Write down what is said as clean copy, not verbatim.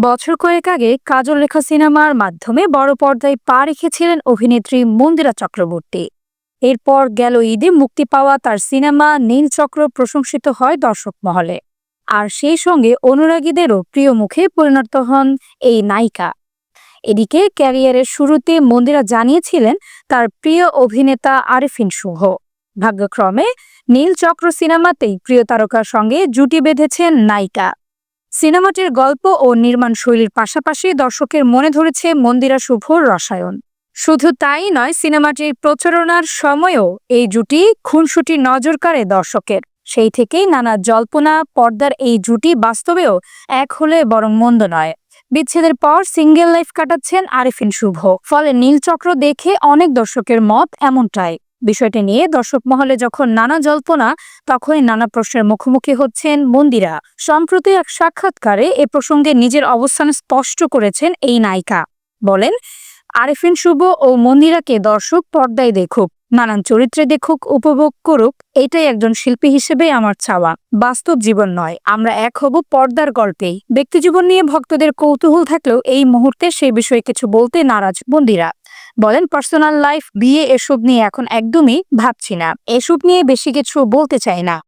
বছর কয়েক আগে কাজল রেখা সিনেমার মাধ্যমে বড় পর্দায় পা রেখেছিলেন অভিনেত্রী মন্দিরা চক্রবর্তী। এরপর গেল ঈদে মুক্তি পাওয়া তার সিনেমা নীলচক্র প্রশংসিত হয় দর্শক মহলে। আর সেই সঙ্গে অনুরাগীদেরও প্রিয় মুখে পরিণত হন এই নায়িকা। এদিকে ক্যারিয়ারের শুরুতে মন্দিরা জানিয়েছিলেন তার প্রিয় অভিনেতা আরেফিন শুভ। ভাগ্যক্রমে নীলচক্র সিনেমাতেই প্রিয় তারকার সঙ্গে জুটি বেঁধেছেন নায়িকা। সিনেমাটির গল্প ও নির্মাণ শৈলীর পাশাপাশি দর্শকের মনে ধরেছে মন্দিরা শুভর রসায়ন। শুধু তাই নয়, সিনেমাটির প্রচারণার সময়ও এই জুটি খুনসুটি নজর কাড়ে দর্শকের। সেই থেকেই নানা জল্পনা, পর্দার এই জুটি বাস্তবেও এক হলে বরং মন্দ নয়। বিচ্ছেদের পর সিঙ্গেল লাইফ কাটাচ্ছেন আরেফিন শুভ, ফলে নীলচক্র দেখে অনেক দর্শকের মত এমনটাই। বিষয়টি নিয়ে দর্শক মহলে যখন নানা জল্পনা, তখনই নানা প্রশ্নের মুখোমুখি হচ্ছেন মন্দিরা। সম্প্রতি এক সাক্ষাৎকারে এ প্রসঙ্গে নিজের অবস্থান স্পষ্ট করেছেন এই নায়িকা। বলেন, আরেফিন শুভ ও মন্দিরাকে দর্শক পর্দায় দেখুক, নানান চরিত্রে দেখুক, উপভোগ করুক, এটাই একজন শিল্পী হিসেবে আমার চাওয়া। বাস্তব জীবন নয়, আমরা এক হব পর্দার গল্পেই। ব্যক্তিজীবন নিয়ে ভক্তদের কৌতূহল থাকলেও এই মুহূর্তে সেই বিষয়ে কিছু বলতে নারাজ মন্দিরা। বলেন, পার্সোনাল লাইফ, বিয়ে এসব নিয়ে এখন একদমই ভাবছি না, এসব নিয়ে বেশি কিছু বলতে চাই না।